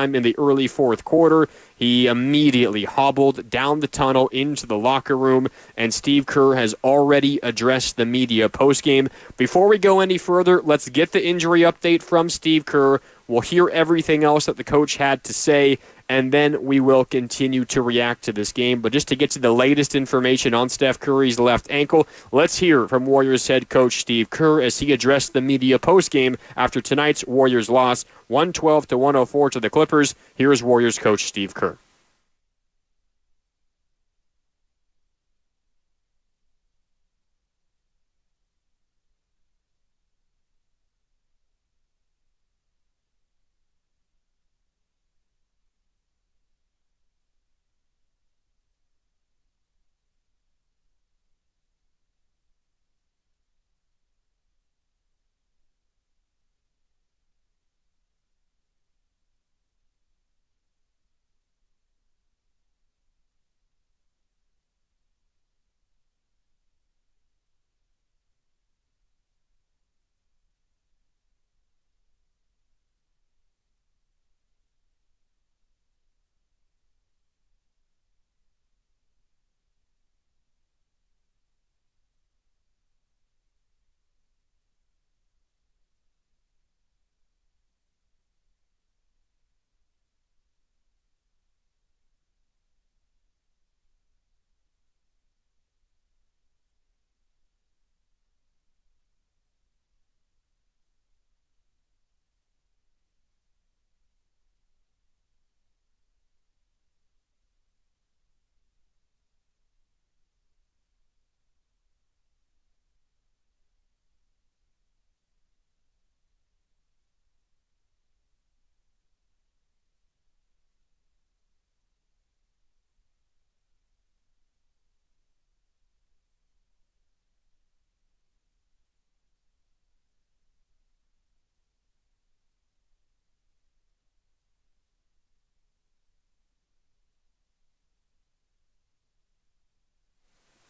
sometime in the early fourth quarter. He immediately hobbled down the tunnel into the locker room, and Steve Kerr has already addressed the media postgame. Before we go any further, let's get the injury update from Steve Kerr. We'll hear everything else that the coach had to say, and then we will continue to react to this game. But just to get to the latest information on Steph Curry's left ankle, let's hear from Warriors head coach Steve Kerr as he addressed the media postgame after tonight's Warriors loss, 112-104 to the Clippers. Here's Warriors coach Steve Kerr.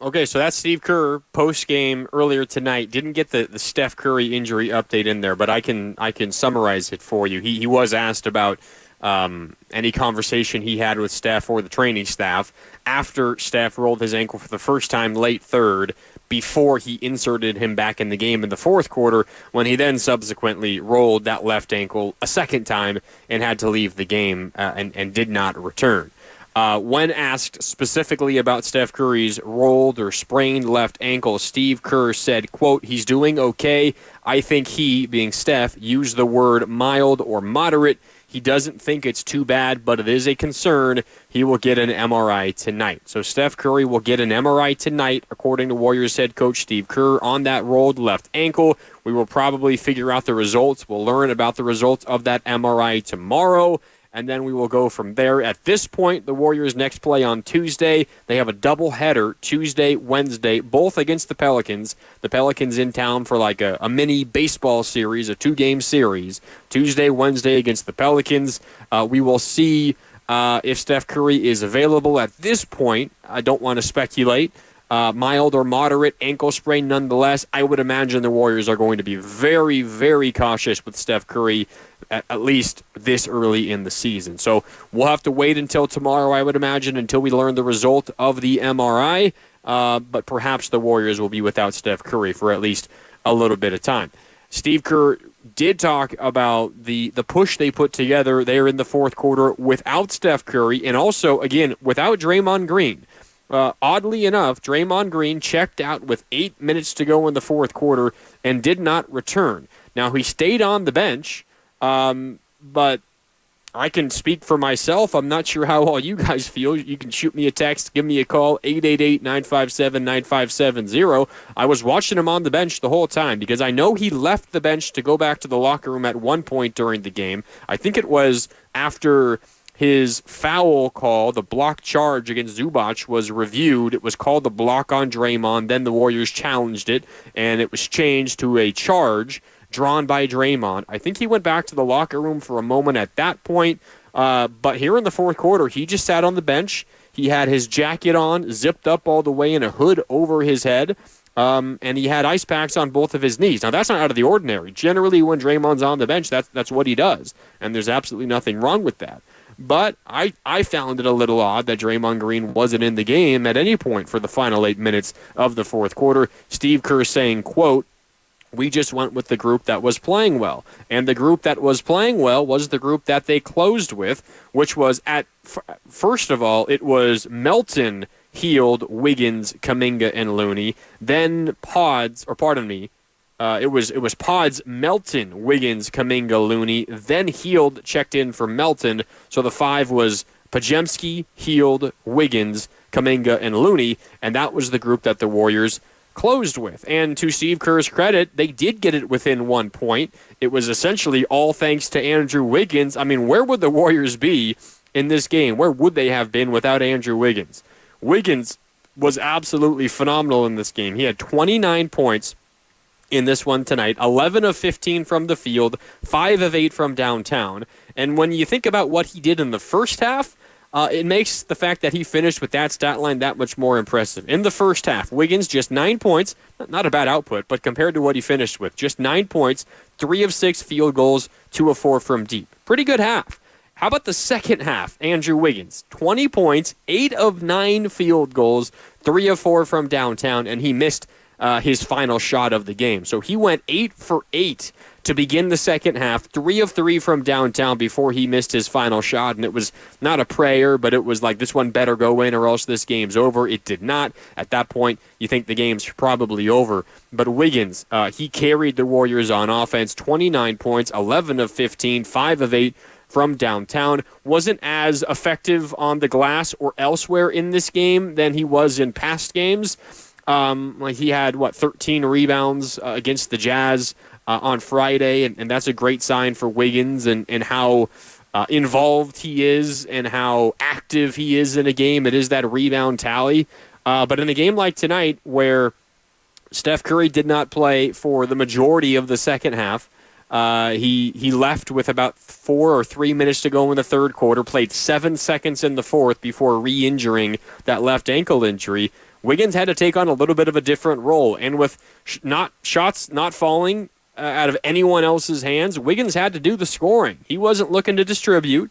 Okay, so that's Steve Kerr post-game earlier tonight. Didn't get the Steph Curry injury update in there, but I can summarize it for you. He was asked about any conversation he had with Steph or the training staff after Steph rolled his ankle for the first time late third before he inserted him back in the game in the fourth quarter, when he then subsequently rolled that left ankle a second time and had to leave the game and did not return. When asked specifically about Steph Curry's rolled or sprained left ankle, Steve Kerr said, quote, "He's doing okay. I think he," being Steph, used the word mild or moderate. He doesn't think it's too bad, but it is a concern. He will get an MRI tonight. So Steph Curry will get an MRI tonight, according to Warriors head coach Steve Kerr, on that rolled left ankle. We will probably figure out the results. We'll learn about the results of that MRI tomorrow, and then we will go from there. At this point, the Warriors next play on Tuesday. They have a doubleheader Tuesday, Wednesday, both against the Pelicans. The Pelicans in town for like a mini baseball series, a two-game series. Tuesday, Wednesday against the Pelicans. We will see if Steph Curry is available at this point. I don't want to speculate. Mild or moderate ankle sprain nonetheless. I would imagine the Warriors are going to be very, very cautious with Steph Curry, at least this early in the season. So we'll have to wait until tomorrow, I would imagine, until we learn the result of the MRI. But perhaps the Warriors will be without Steph Curry for at least a little bit of time. Steve Kerr did talk about the push they put together there in the fourth quarter without Steph Curry, and also, again, without Draymond Green. Oddly enough, Draymond Green checked out with 8 minutes to go in the fourth quarter and did not return. Now, he stayed on the bench, but I can speak for myself. I'm not sure how all you guys feel. You can shoot me a text, give me a call, 888-957-9570. I was watching him on the bench the whole time because I know he left the bench to go back to the locker room at one point during the game. I think it was after his foul call, the block charge against Zubac, was reviewed. It was called the block on Draymond. Then the Warriors challenged it, and it was changed to a charge drawn by Draymond. I think he went back to the locker room for a moment at that point. But here in the fourth quarter, he just sat on the bench. He had his jacket on, zipped up all the way in a hood over his head, and he had ice packs on both of his knees. Now, that's not out of the ordinary. Generally, when Draymond's on the bench, that's what he does, and there's absolutely nothing wrong with that. But I found it a little odd that Draymond Green wasn't in the game at any point for the final 8 minutes of the fourth quarter. Steve Kerr saying, quote, "We just went with the group that was playing well." And the group that was playing well was the group that they closed with, which was first of all, it was Melton, Hield, Wiggins, Kuminga, and Looney. Then it was Pods, Melton, Wiggins, Kuminga, Looney. Then Hield checked in for Melton. So the five was Podziemski, Hield, Wiggins, Kuminga, and Looney. And that was the group that the Warriors closed with. And to Steve Kerr's credit, they did get it within 1 point. It was essentially all thanks to Andrew Wiggins. I mean, where would the Warriors be in this game? Where would they have been without Andrew Wiggins? Wiggins was absolutely phenomenal in this game. He had 29 points in this one tonight, 11 of 15 from the field, 5 of 8 from downtown. And when you think about what he did in the first half, it makes the fact that he finished with that stat line that much more impressive. In the first half, Wiggins just 9 points, not a bad output, but compared to what he finished with, just 9 points, 3 of 6 field goals, 2 of 4 from deep. Pretty good half. How about the second half? Andrew Wiggins, 20 points, 8 of 9 field goals, 3 of 4 from downtown, and he missed his final shot of the game. So he went 8 for 8 to begin the second half, 3 of 3 from downtown before he missed his final shot. And it was not a prayer, but it was like, this one better go in or else this game's over. It did not. At that point, you think the game's probably over. But Wiggins, he carried the Warriors on offense, 29 points, 11 of 15, 5 of 8 from downtown. Wasn't as effective on the glass or elsewhere in this game than he was in past games. He had 13 rebounds against the Jazz on Friday, and that's a great sign for Wiggins and how involved he is and how active he is in a game. It is that rebound tally. But in a game like tonight, where Steph Curry did not play for the majority of the second half, he left with about 4 or 3 minutes to go in the third quarter, played 7 seconds in the fourth before re-injuring that left ankle injury. Wiggins had to take on a little bit of a different role, and with shots not falling out of anyone else's hands, Wiggins had to do the scoring. He wasn't looking to distribute,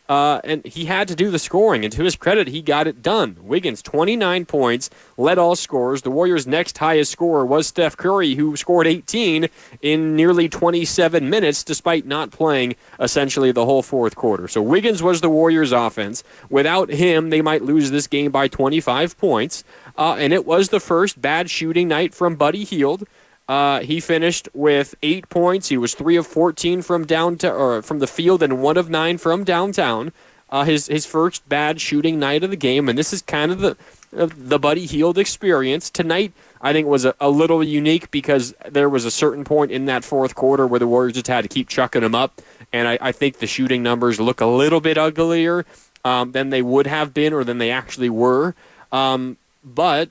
and he had to do the scoring, and to his credit, he got it done. Wiggins, 29 points, led all scorers. The Warriors' next highest scorer was Steph Curry, who scored 18 in nearly 27 minutes, despite not playing essentially the whole fourth quarter. So Wiggins was the Warriors' offense. Without him, they might lose this game by 25 points. And it was the first bad shooting night from Buddy Hield. He finished with 8 points. He was 3 of 14 from the field and 1 of 9 from downtown. His first bad shooting night of the game, and this is kind of the Buddy Hield experience. Tonight, I think, was a little unique because there was a certain point in that fourth quarter where the Warriors just had to keep chucking him up, and I think the shooting numbers look a little bit uglier than they would have been or than they actually were. But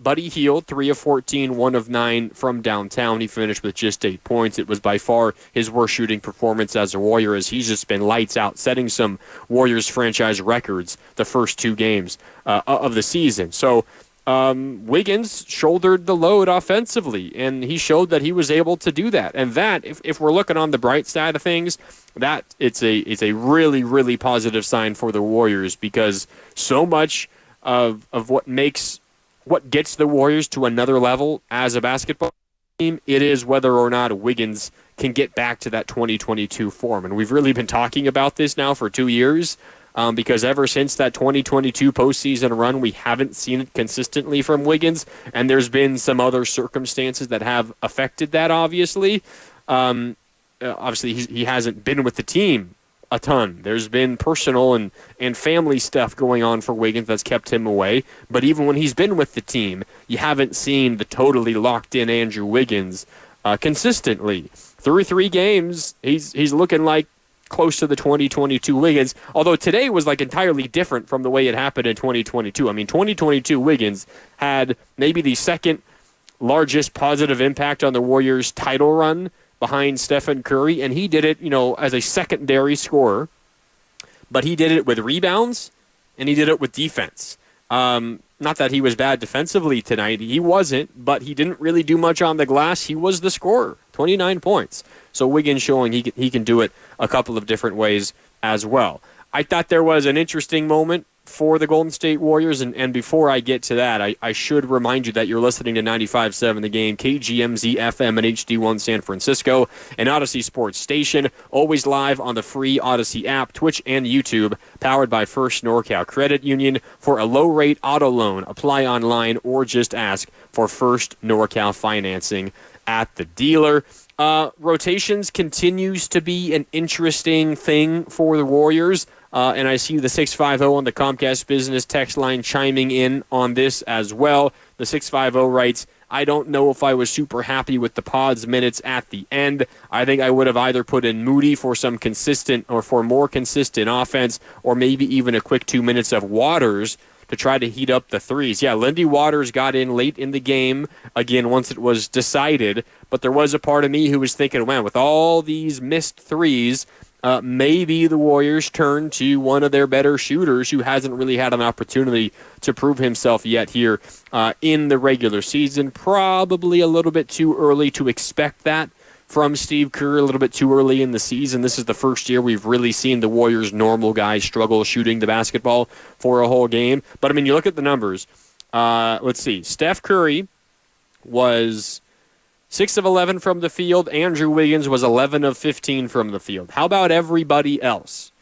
Buddy Hield, 3 of 14, 1 of 9 from downtown. He finished with just 8 points. It was by far his worst shooting performance as a Warrior, as he's just been lights out, setting some Warriors franchise records the first 2 games of the season. So Wiggins shouldered the load offensively, and he showed that he was able to do that. And that, if we're looking on the bright side of things, that it's a really, really positive sign for the Warriors, because so much of what gets the Warriors to another level as a basketball team, it is whether or not Wiggins can get back to that 2022 form. And we've really been talking about this now for 2 years, because ever since that 2022 postseason run, we haven't seen it consistently from Wiggins, and there's been some other circumstances that have affected that, obviously. Obviously, he hasn't been with the team a ton. There's been personal and family stuff going on for Wiggins that's kept him away. But even when he's been with the team, you haven't seen the totally locked-in Andrew Wiggins consistently. Through 3 games, he's looking like close to the 2022 Wiggins, although today was like entirely different from the way it happened in 2022. I mean, 2022 Wiggins had maybe the second largest positive impact on the Warriors' title run behind Stephen Curry, and he did it, as a secondary scorer, but he did it with rebounds, and he did it with defense. Not that he was bad defensively tonight. He wasn't, but he didn't really do much on the glass. He was the scorer, 29 points. So Wiggins showing he can do it a couple of different ways as well. I thought there was an interesting moment for the Golden State Warriors, and before I get to that, I should remind you that you're listening to 95.7 The Game, KGMZ FM and HD1 San Francisco, an Odyssey Sports station, always live on the free Odyssey app, Twitch, and YouTube, powered by First NorCal Credit Union. For a low-rate auto loan, apply online or just ask for First NorCal financing at the dealer. Rotations continues to be an interesting thing for the Warriors. And I see the 650 on the Comcast Business text line chiming in on this as well. The 650 writes, I don't know if I was super happy with the Pods minutes at the end. I think I would have either put in Moody for some consistent or for more consistent offense, or maybe even a quick 2 minutes of Waters to try to heat up the threes. Yeah, Lindy Waters got in late in the game, again, once it was decided. But there was a part of me who was thinking, man, with all these missed threes, maybe the Warriors turn to one of their better shooters who hasn't really had an opportunity to prove himself yet here in the regular season. Probably a little bit too early to expect that from Steve Kerr, a little bit too early in the season. This is the first year we've really seen the Warriors' normal guys struggle shooting the basketball for a whole game. But, I mean, you look at the numbers. Let's see. Steph Curry was 6 of 11 from the field. Andrew Wiggins was 11 of 15 from the field. How about everybody else?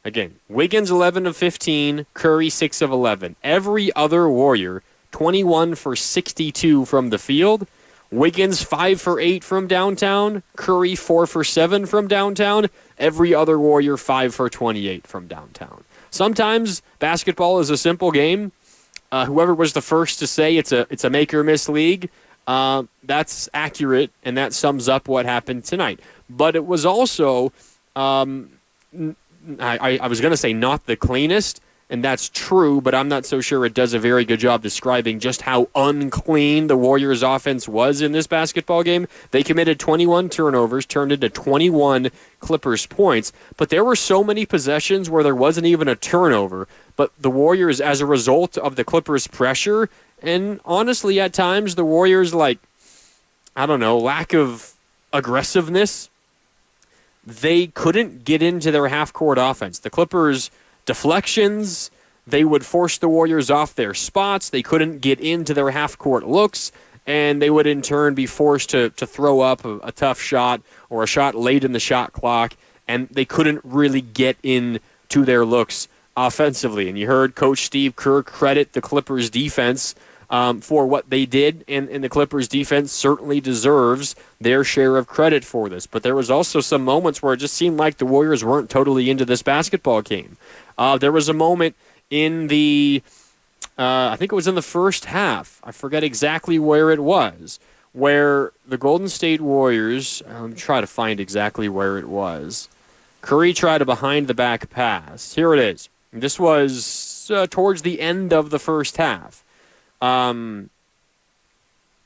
Again, Wiggins 11 of 15, Curry 6 of 11. Every other Warrior, 21 for 62 from the field. Wiggins 5 for 8 from downtown. Curry 4 for 7 from downtown. Every other Warrior 5 for 28 from downtown. Sometimes basketball is a simple game. Whoever was the first to say it's a make or miss league, that's accurate, and that sums up what happened tonight. But it was also, I was going to say not the cleanest, and that's true, but I'm not so sure it does a very good job describing just how unclean the Warriors' offense was in this basketball game. They committed 21 turnovers, turned into 21 Clippers points, but there were so many possessions where there wasn't even a turnover. But the Warriors, as a result of the Clippers' pressure, and honestly, at times, the Warriors' lack of aggressiveness, they couldn't get into their half-court offense. The Clippers' deflections, they would force the Warriors off their spots. They couldn't get into their half-court looks, and they would in turn be forced to throw up a tough shot or a shot late in the shot clock, and they couldn't really get into their looks offensively. And you heard Coach Steve Kerr credit the Clippers' defense for what they did, and the Clippers' defense certainly deserves their share of credit for this. But there was also some moments where it just seemed like the Warriors weren't totally into this basketball game. There was a moment in the, I think it was in the first half, I forget exactly where it was, where the Golden State Warriors, let me try to find exactly where it was. Curry tried a behind-the-back pass. Here it is. This was towards the end of the first half.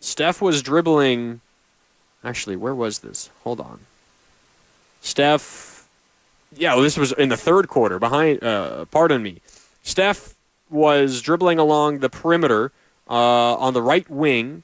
Steph was dribbling. Actually, where was this? Hold on. This was in the third quarter. Steph was dribbling along the perimeter on the right wing,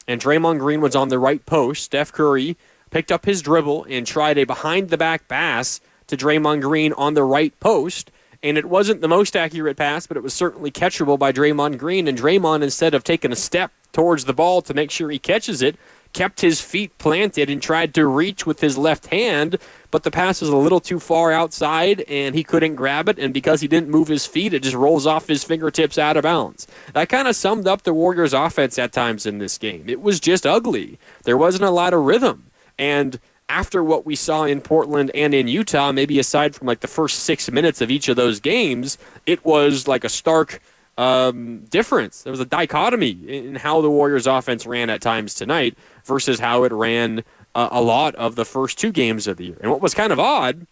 and Draymond Green was on the right post. Steph Curry picked up his dribble and tried a behind-the-back pass to Draymond Green on the right post. And it wasn't the most accurate pass, but it was certainly catchable by Draymond Green. And Draymond, instead of taking a step towards the ball to make sure he catches it, kept his feet planted and tried to reach with his left hand, but the pass was a little too far outside, and he couldn't grab it. And because he didn't move his feet, it just rolls off his fingertips out of bounds. That kind of summed up the Warriors' offense at times in this game. It was just ugly. There wasn't a lot of rhythm. And after what we saw in Portland and in Utah, maybe aside from like the first 6 minutes of each of those games, it was like a stark difference. There was a dichotomy in how the Warriors' offense ran at times tonight versus how it ran a lot of the first two games of the year. And what was kind of odd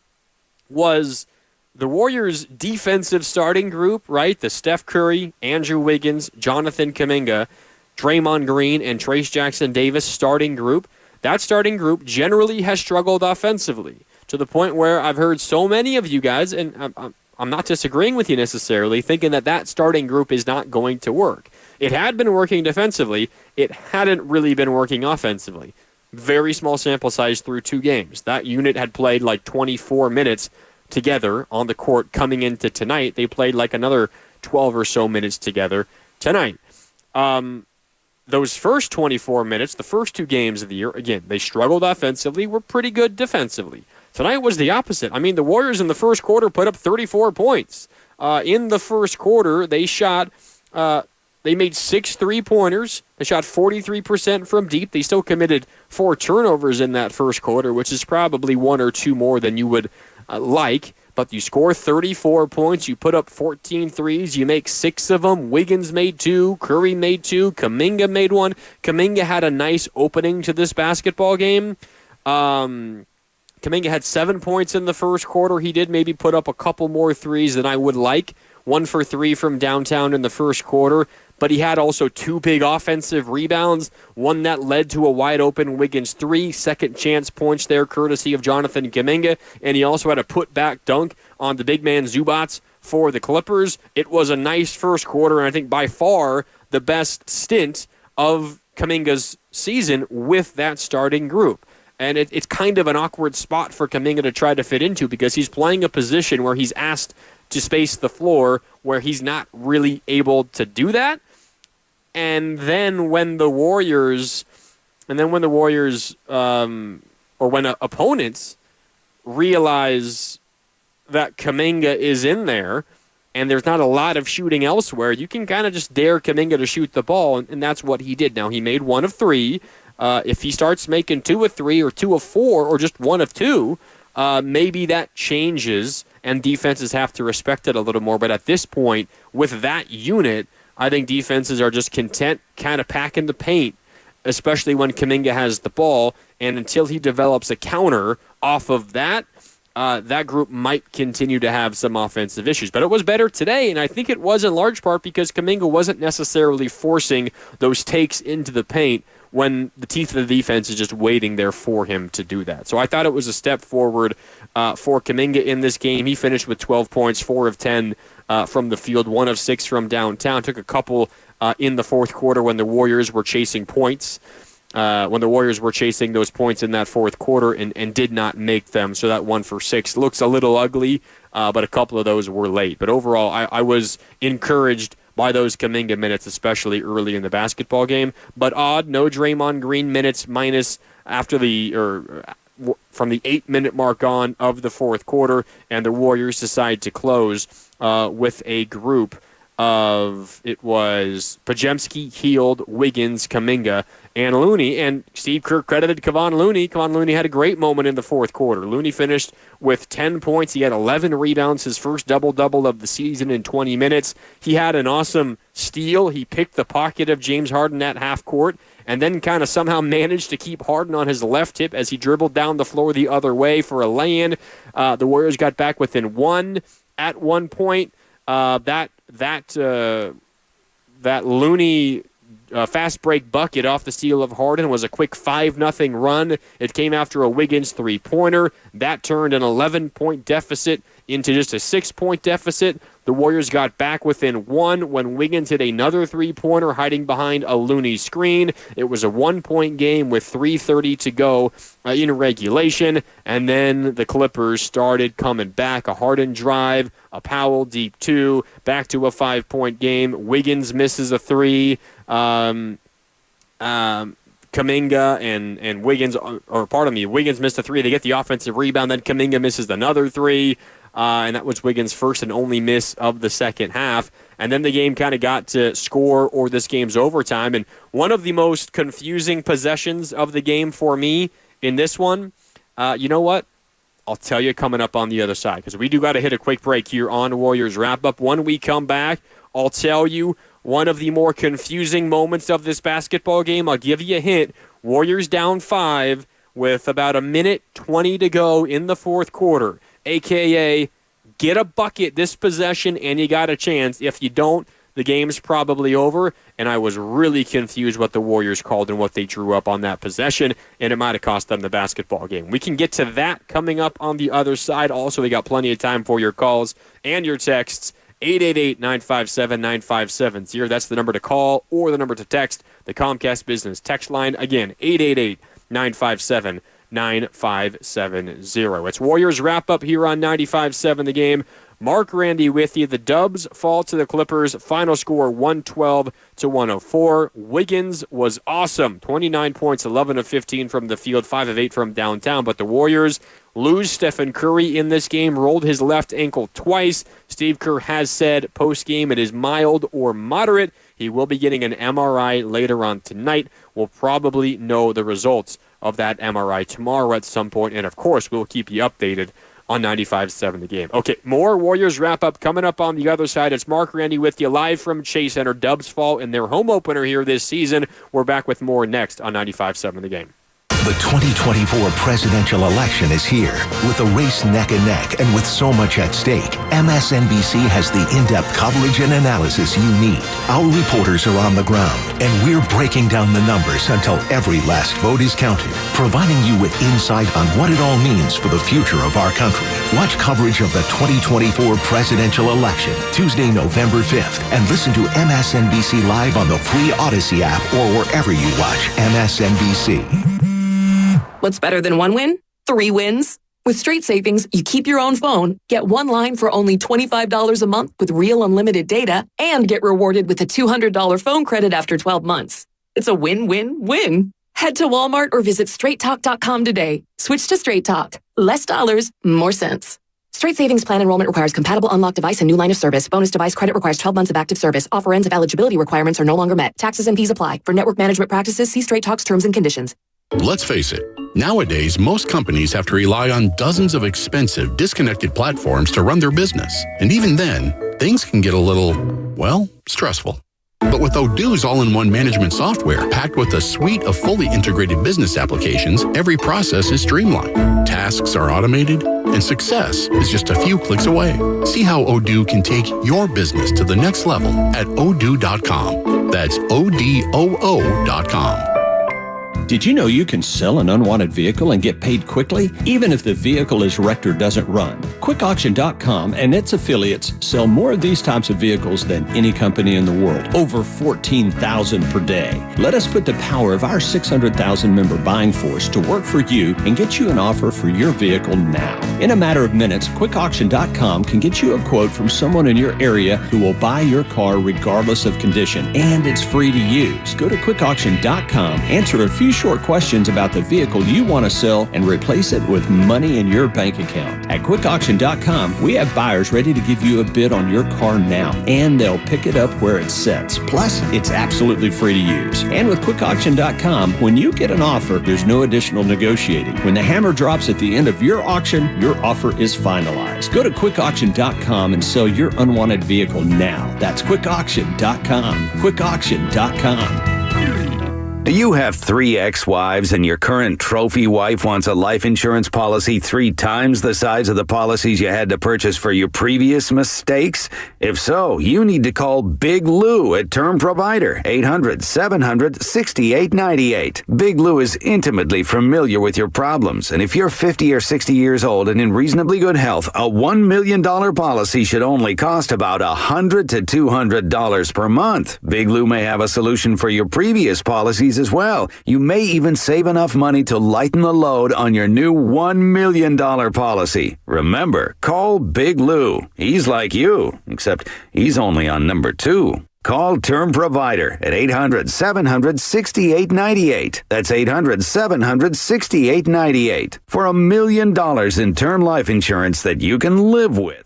was the Warriors' defensive starting group, right? The Steph Curry, Andrew Wiggins, Jonathan Kuminga, Draymond Green, and Trayce Jackson-Davis starting group. That starting group generally has struggled offensively to the point where I've heard so many of you guys, and I'm not disagreeing with you necessarily, thinking that starting group is not going to work. It had been working defensively. It hadn't really been working offensively. Very small sample size through 2 games. That unit had played like 24 minutes together on the court coming into tonight. They played like another 12 or so minutes together tonight. Those first 24 minutes, the first 2 games of the year, again, they struggled offensively, were pretty good defensively. Tonight was the opposite. I mean, the Warriors in the first quarter put up 34 points. In the first quarter, they made 6 three-pointers. They shot 43% from deep. They still committed 4 turnovers in that first quarter, which is probably 1 or 2 more than you would like. But you score 34 points. You put up 14 threes. You make 6 of them. Wiggins made 2. Curry made 2. Kuminga made 1. Kuminga had a nice opening to this basketball game. Kuminga had 7 points in the first quarter. He did maybe put up a couple more threes than I would like. 1 for 3 from downtown in the first quarter. But he had also 2 big offensive rebounds, one that led to a wide-open Wiggins 3, second-chance points there, courtesy of Jonathan Kuminga, and he also had a put-back dunk on the big man Zubats for the Clippers. It was a nice first quarter, and I think by far the best stint of Kuminga's season with that starting group. And it's kind of an awkward spot for Kuminga to try to fit into because he's playing a position where he's asked to space the floor where he's not really able to do that. And then when the Warriors, or when opponents realize that Kuminga is in there and there's not a lot of shooting elsewhere, you can kind of just dare Kuminga to shoot the ball, and that's what he did. Now, he made 1 of 3. If he starts making 2 of 3 or 2 of 4 or just 1 of 2, maybe that changes and defenses have to respect it a little more. But at this point, with that unit, I think defenses are just content kind of packing the paint, especially when Kuminga has the ball. And until he develops a counter off of that, that group might continue to have some offensive issues. But it was better today, and I think it was in large part because Kuminga wasn't necessarily forcing those takes into the paint when the teeth of the defense is just waiting there for him to do that. So I thought it was a step forward for Kuminga in this game. He finished with 12 points, 4 of 10 from the field, 1 of 6 from downtown. Took a couple in the fourth quarter when the Warriors were chasing points. When the Warriors were chasing those points in that fourth quarter and did not make them. So that 1 for 6 looks a little ugly, but a couple of those were late. But overall, I was encouraged by those Kuminga minutes, especially early in the basketball game. But odd, no Draymond Green minutes minus after from the 8-minute mark on of the fourth quarter, and the Warriors decide to close with a group of, it was Podziemski, Hield, Wiggins, Kuminga, and Looney. And Steve Kerr credited Kevon Looney. Kevon Looney had a great moment in the fourth quarter. Looney finished with 10 points. He had 11 rebounds, his first double-double of the season in 20 minutes. He had an awesome steal. He picked the pocket of James Harden at half court and then kind of somehow managed to keep Harden on his left hip as he dribbled down the floor the other way for a lay-in. The Warriors got back within 1 at one point. That Looney fast break bucket off the steal of Harden was a quick 5-0 run. It came after a Wiggins three-pointer. That turned an 11-point deficit into just a 6-point deficit. The Warriors got back within 1 when Wiggins hit another three-pointer hiding behind a Looney screen. It was a 1-point game with 3:30 to go in regulation, and then the Clippers started coming back. A Harden drive, a Powell deep 2, back to a 5-point game. Wiggins misses a 3. Kuminga and Wiggins, Wiggins missed a 3. They get the offensive rebound, then Kuminga misses another 3. And that was Wiggins' first and only miss of the second half. And then the game kind of got to score or this game's overtime. And one of the most confusing possessions of the game for me in this one, you know what? I'll tell you coming up on the other side, because we do got to hit a quick break here on Warriors Wrap-Up. When we come back, I'll tell you one of the more confusing moments of this basketball game. I'll give you a hint. Warriors down 5 with about 1:20 to go in the fourth quarter. A.K.A. get a bucket this possession and you got a chance. If you don't, the game's probably over, and I was really confused what the Warriors called and what they drew up on that possession, and it might have cost them the basketball game. We can get to that coming up on the other side. Also, we got plenty of time for your calls and your texts. 888-957-9570. That's the number to call or the number to text. The Comcast Business text line. Again, 888-957-9570. It's Warriors wrap-up here on 95.7 The Game. Marc, Grandi with you. The Dubs fall to the Clippers. Final score 112-104. Wiggins was awesome. 29 points, 11 of 15 from the field, 5 of 8 from downtown. But the Warriors lose Stephen Curry in this game, rolled his left ankle twice. Steve Kerr has said post-game it is mild or moderate. He will be getting an MRI later on tonight. We'll probably know the results of that MRI tomorrow at some point. And, of course, we'll keep you updated on 95.7 The Game. Okay, more Warriors wrap-up coming up on the other side. It's Marc, Grandi with you live from Chase Center. Dubs fall in their home opener here this season. We're back with more next on 95.7 The Game. The 2024 presidential election is here. With the race neck and neck and with so much at stake, MSNBC has the in-depth coverage and analysis you need. Our reporters are on the ground, and we're breaking down the numbers until every last vote is counted, providing you with insight on what it all means for the future of our country. Watch coverage of the 2024 presidential election Tuesday, November 5th, and listen to MSNBC Live on the free Odyssey app or wherever you watch MSNBC. What's better than one win? 3 wins. With Straight Savings, you keep your own phone, get one line for only $25 a month with real unlimited data, and get rewarded with a $200 phone credit after 12 months. It's a win-win-win. Head to Walmart or visit straighttalk.com today. Switch to Straight Talk. Less dollars, more sense. Straight Savings Plan enrollment requires compatible unlocked device and new line of service. Bonus device credit requires 12 months of active service. Offer ends if eligibility requirements are no longer met. Taxes and fees apply. For network management practices, see Straight Talk's terms and conditions. Let's face it, nowadays most companies have to rely on dozens of expensive, disconnected platforms to run their business. And even then, things can get a little, well, stressful. But with Odoo's all-in-one management software, packed with a suite of fully integrated business applications, every process is streamlined. Tasks are automated, and success is just a few clicks away. See how Odoo can take your business to the next level at odoo.com. That's ODOO.com. Did you know you can sell an unwanted vehicle and get paid quickly, even if the vehicle is wrecked or doesn't run? QuickAuction.com and its affiliates sell more of these types of vehicles than any company in the world, over 14,000 per day. Let us put the power of our 600,000 member buying force to work for you and get you an offer for your vehicle now. In a matter of minutes, QuickAuction.com can get you a quote from someone in your area who will buy your car regardless of condition, and it's free to use. Go to QuickAuction.com, answer a few short questions about the vehicle you want to sell, and replace it with money in your bank account. At QuickAuction.com, we have buyers ready to give you a bid on your car now, and they'll pick it up where it sits. Plus, it's absolutely free to use. And with QuickAuction.com, when you get an offer, there's no additional negotiating. When the hammer drops at the end of your auction, your offer is finalized. Go to QuickAuction.com and sell your unwanted vehicle now. That's QuickAuction.com. QuickAuction.com. Do you have 3 ex-wives and your current trophy wife wants a life insurance policy 3 times the size of the policies you had to purchase for your previous mistakes? If so, you need to call Big Lou at Term Provider, 800-700-6898. Big Lou is intimately familiar with your problems, and if you're 50 or 60 years old and in reasonably good health, a $1 million policy should only cost about $100 to $200 per month. Big Lou may have a solution for your previous policies as well. You may even save enough money to lighten the load on your new $1 million policy. Remember, call Big Lou. He's like you, except he's only on number 2. Call Term Provider at 800-700-6898. That's 800-700-6898 for $1 million in term life insurance that you can live with.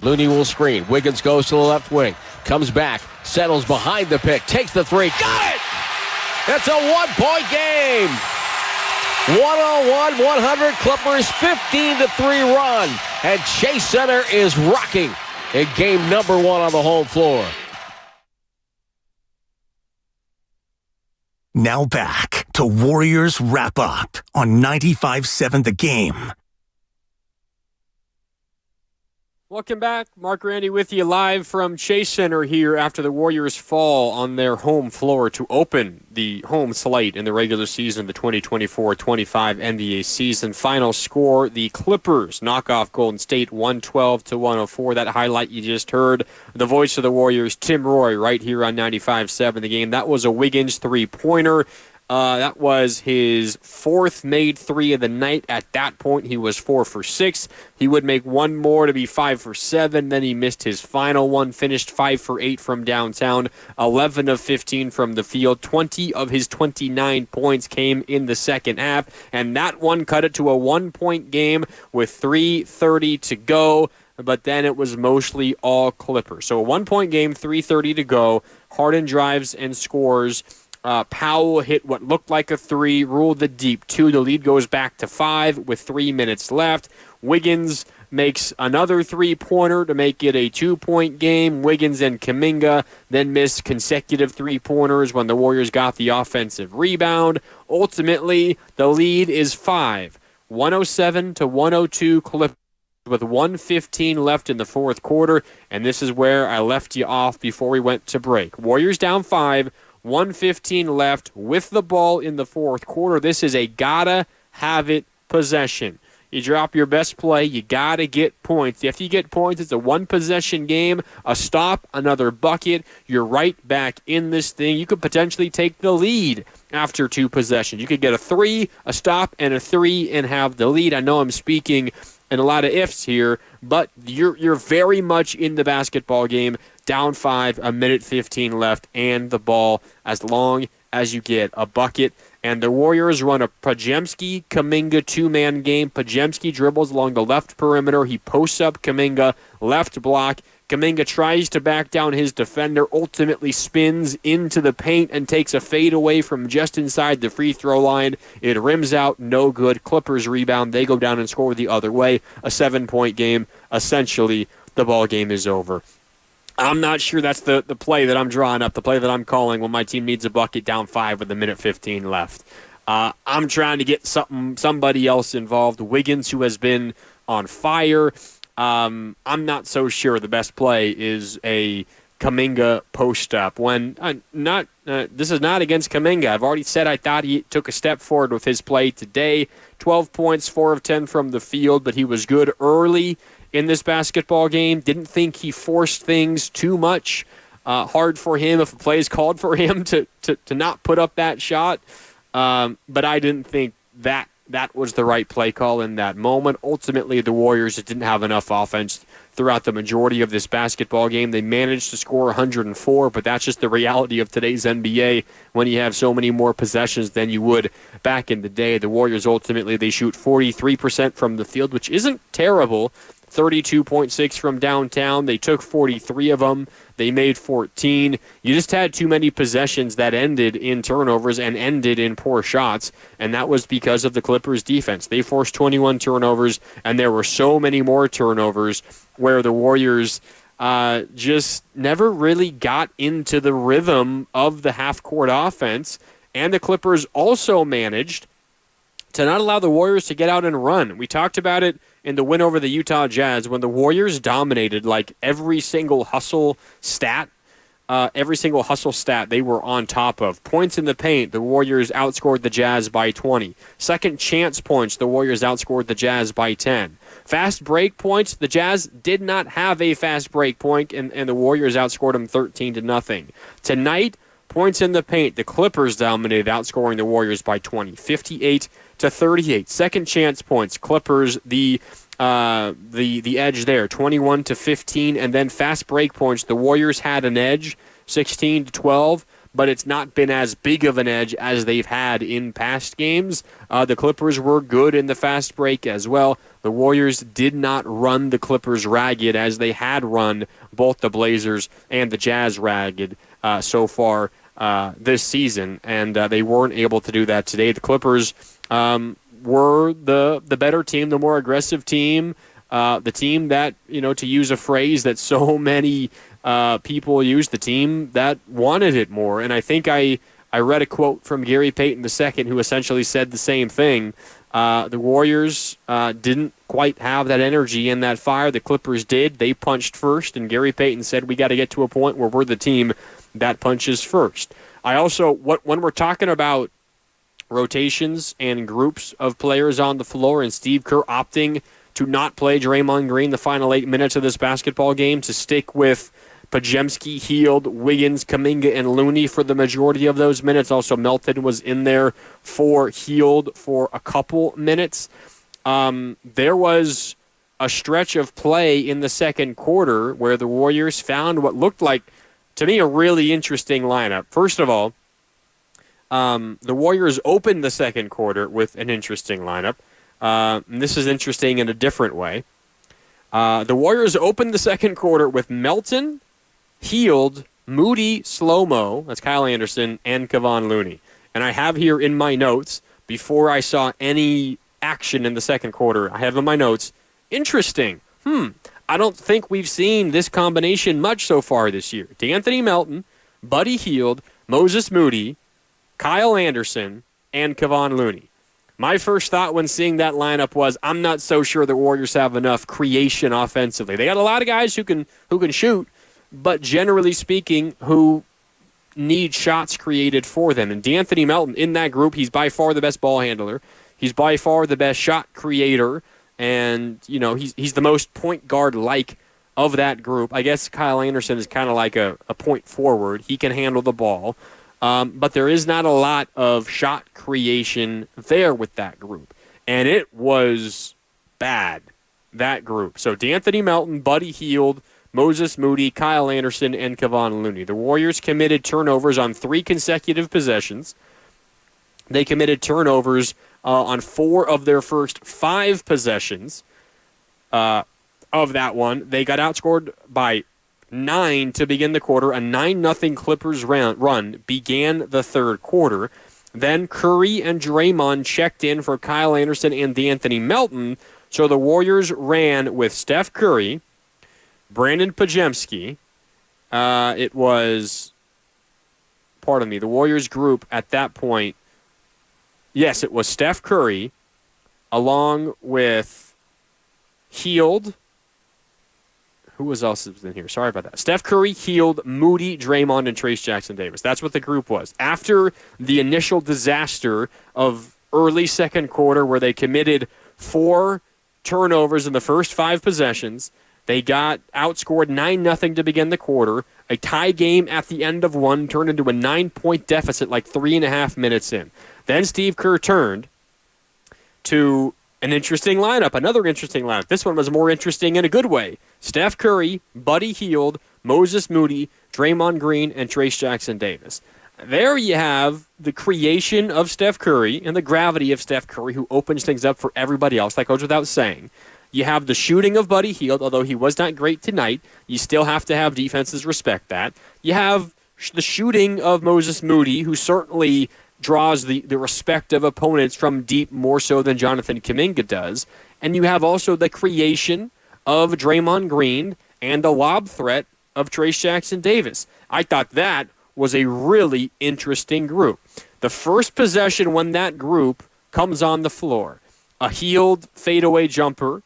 Looney will screen. Wiggins goes to the left wing. Comes back. Settles behind the pick. Takes the three. Got it! It's a one-point game. 101-100. Clippers 15-3 run. And Chase Center is rocking in game number 1 on the home floor. Now back to Warriors Wrap Up on 95.7 The Game. Welcome back. Marc Grandi with you live from Chase Center here after the Warriors fall on their home floor to open the home slate in the regular season, the 2024-25 NBA season. Final score, the Clippers knock off Golden State 112-104. That highlight you just heard, the voice of the Warriors, Tim Roy, right here on 95.7 The Game. That was a Wiggins three-pointer. That was his 4th made 3 of the night. At that point, he was 4 for 6. He would make one more to be 5 for 7. Then he missed his final one, finished 5 for 8 from downtown, 11 of 15 from the field. 20 of his 29 points came in the second half, and that one cut it to a 1-point game with 3:30 to go. But then it was mostly all Clippers. So a 1-point game, 3:30 to go. Harden drives and scores. Powell hit what looked like a 3, ruled the deep 2. The lead goes back to 5 with 3 minutes left. Wiggins makes another 3-pointer to make it a 2-point game. Wiggins and Kuminga then missed consecutive 3-pointers when the Warriors got the offensive rebound. Ultimately, the lead is 5, 107-102 Clippers with 1:15 left in the fourth quarter. And this is where I left you off before we went to break. Warriors down 5. 1:15 left with the ball in the fourth quarter. This is a gotta-have-it possession. You drop your best play, you gotta get points. After you get points, it's a one-possession game, a stop, another bucket. You're right back in this thing. You could potentially take the lead after 2 possessions. You could get a 3, a stop, and a 3 and have the lead. I know I'm speaking in a lot of ifs here, but you're very much in the basketball game. Down 5, a minute 15 left, and the ball as long as you get a bucket. And the Warriors run a Podziemski-Kuminga 2-man game. Podziemski dribbles along the left perimeter. He posts up Kuminga, left block. Kuminga tries to back down his defender, ultimately spins into the paint and takes a fade away from just inside the free throw line. It rims out, no good. Clippers rebound. They go down and score the other way. A 7-point game. Essentially, the ball game is over. I'm not sure that's the play that I'm drawing up, the play that I'm calling when my team needs a bucket down 5 with a minute 15 left. I'm trying to get somebody else involved. Wiggins, who has been on fire. I'm not so sure the best play is a Kuminga post-up. When this is not against Kuminga. I've already said I thought he took a step forward with his play today. 12 points, 4 of 10 from the field, but he was good early in this basketball game. Didn't think he forced things too much. Hard for him if a play is called for him to not put up that shot. But I didn't think that was the right play call in that moment. Ultimately, the Warriors just didn't have enough offense throughout the majority of this basketball game. They managed to score 104, but that's just the reality of today's NBA when you have so many more possessions than you would back in the day. The Warriors ultimately, they shoot 43% from the field, which isn't terrible. 32.6 from downtown. They took 43 of them. They made 14. You just had too many possessions that ended in turnovers and ended in poor shots, and that was because of the Clippers' defense. They forced 21 turnovers, and there were so many more turnovers where the Warriors just never really got into the rhythm of the half-court offense, and the Clippers also managed to not allow the Warriors to get out and run. We talked about it in the win over the Utah Jazz when the Warriors dominated like every single hustle stat they were on top of. Points in the paint, the Warriors outscored the Jazz by 20. Second chance points, the Warriors outscored the Jazz by 10. Fast break points, the Jazz did not have a fast break point, and the Warriors outscored them 13-0. Tonight, points in the paint, the Clippers dominated, outscoring the Warriors by 20, 58-38. Second chance points, Clippers the edge there, 21-15, and then fast break points, the Warriors had an edge, 16-12, but it's not been as big of an edge as they've had in past games. The Clippers were good in the fast break as well. The Warriors did not run the Clippers ragged as they had run both the Blazers and the Jazz ragged so far this season, and they weren't able to do that today. The Clippers were the better team, the more aggressive team, the team that, to use a phrase that so many people use, the team that wanted it more. And I think I read a quote from Gary Payton II who essentially said the same thing. The Warriors didn't quite have that energy and that fire. The Clippers did. They punched first, and Gary Payton said we got to get to a point where we're the team that punches first. I also, when we're talking about rotations and groups of players on the floor and Steve Kerr opting to not play Draymond Green the final 8 minutes of this basketball game, to stick with Podziemski, Hield, Wiggins, Kuminga, and Looney for the majority of those minutes. Also, Melton was in there for Hield for a couple minutes. There was a stretch of play in the second quarter where the Warriors found what looked like, to me, a really interesting lineup. First of all, the Warriors opened the second quarter with an interesting lineup. And this is interesting in a different way. The Warriors opened the second quarter with Melton, Hield, Moody, Slow-Mo, that's Kyle Anderson, and Kevon Looney. And I have here in my notes, before I saw any action in the second quarter, I have in my notes, interesting. I don't think we've seen this combination much so far this year. D'Anthony Melton, Buddy Hield, Moses Moody, Kyle Anderson, and Kevon Looney. My first thought when seeing that lineup was, I'm not so sure the Warriors have enough creation offensively. They got a lot of guys who can shoot, but generally speaking, who need shots created for them. And D'Anthony Melton, in that group, he's by far the best ball handler. He's by far the best shot creator, and he's the most point guard-like of that group. I guess Kyle Anderson is kind of like a point forward. He can handle the ball. But there is not a lot of shot creation there with that group. And it was bad, that group. So D'Anthony Melton, Buddy Hield, Moses Moody, Kyle Anderson, and Kevon Looney. The Warriors committed turnovers on 3 consecutive possessions. They committed turnovers on 4 of their first 5 possessions of that one. They got outscored by 9 to begin the quarter. A 9-0 Clippers run began the third quarter. Then Curry and Draymond checked in for Kyle Anderson and D'Anthony Melton. So the Warriors ran with Steph Curry, Brandon Podziemski. The Warriors group at that point, yes, it was Steph Curry, along with Hield. Who else was in here? Sorry about that. Steph Curry, Hield, Moody, Draymond, and Trayce Jackson-Davis. That's what the group was. After the initial disaster of early second quarter where they committed 4 turnovers in the first 5 possessions, they got outscored 9-0 to begin the quarter. A tie game at the end of one turned into a 9-point deficit like 3.5 minutes in. Then Steve Kerr turned to an interesting lineup, another interesting lineup. This one was more interesting in a good way. Steph Curry, Buddy Hield, Moses Moody, Draymond Green, and Trayce Jackson-Davis. There you have the creation of Steph Curry and the gravity of Steph Curry, who opens things up for everybody else. That goes without saying. You have the shooting of Buddy Hield, although he was not great tonight. You still have to have defenses respect that. You have the shooting of Moses Moody, who certainly draws the respect of opponents from deep more so than Jonathan Kuminga does. And you have also the creation of Draymond Green and the lob threat of Trayce Jackson-Davis. I thought that was a really interesting group. The first possession when that group comes on the floor, a Hield fadeaway jumper.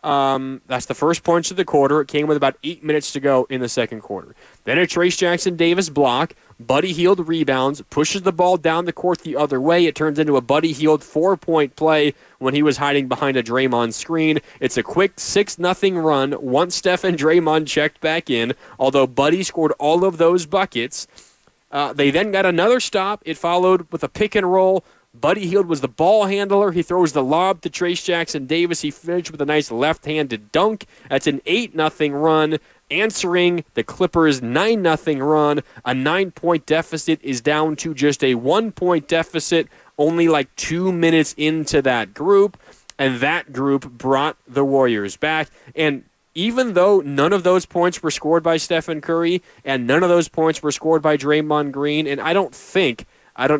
That's the first points of the quarter. It came with about 8 minutes to go in the second quarter. Then a Trayce Jackson-Davis block. Buddy Hield rebounds, pushes the ball down the court the other way. It turns into a Buddy Hield 4-point play when he was hiding behind a Draymond screen. It's a quick 6-0 run once Steph and Draymond checked back in, although Buddy scored all of those buckets. They then got another stop. It followed with a pick and roll. Buddy Hield was the ball handler. He throws the lob to Trayce Jackson-Davis. He finished with a nice left-handed dunk. That's an 8-0 run. answering the Clippers' 9-0 run. A 9-point deficit is down to just a 1-point deficit, only like 2 minutes into that group. And that group brought the Warriors back. And even though none of those points were scored by Stephen Curry and none of those points were scored by Draymond Green, and I don't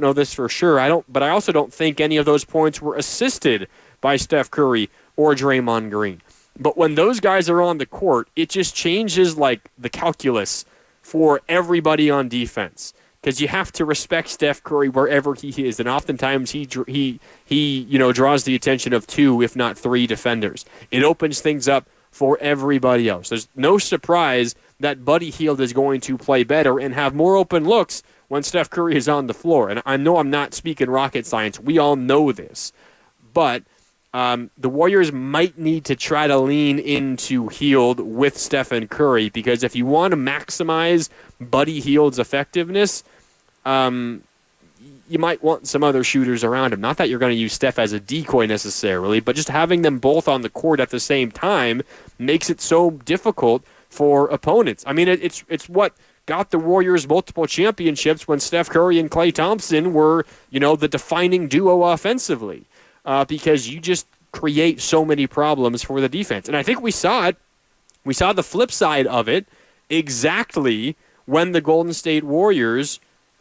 know this for sure, but I also don't think any of those points were assisted by Steph Curry or Draymond Green. But when those guys are on the court, it just changes like the calculus for everybody on defense, because you have to respect Steph Curry wherever he is, and oftentimes he draws the attention of 2, if not 3 defenders. It opens things up for everybody else. There's no surprise that Buddy Hield is going to play better and have more open looks when Steph Curry is on the floor. And I know I'm not speaking rocket science. We all know this. But the Warriors might need to try to lean into Hield with Stephen Curry, because if you want to maximize Buddy Hield's effectiveness, you might want some other shooters around him. Not that you're going to use Steph as a decoy necessarily, but just having them both on the court at the same time makes it so difficult for opponents. I mean, it's what got the Warriors multiple championships when Steph Curry and Klay Thompson were, the defining duo offensively, because you just create so many problems for the defense. And I think we saw it. We saw the flip side of it exactly when the Golden State Warriors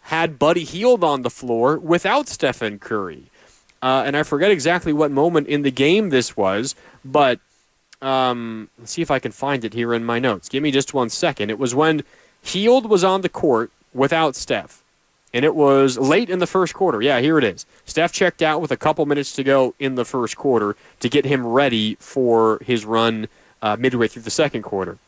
had Buddy Hield on the floor without Stephen Curry. And I forget exactly what moment in the game this was, but let's see if I can find it here in my notes. Give me just 1 second. It was when Hield was on the court without Steph, and it was late in the first quarter. Yeah, here it is. Steph checked out with a couple minutes to go in the first quarter to get him ready for his run midway through the second quarter.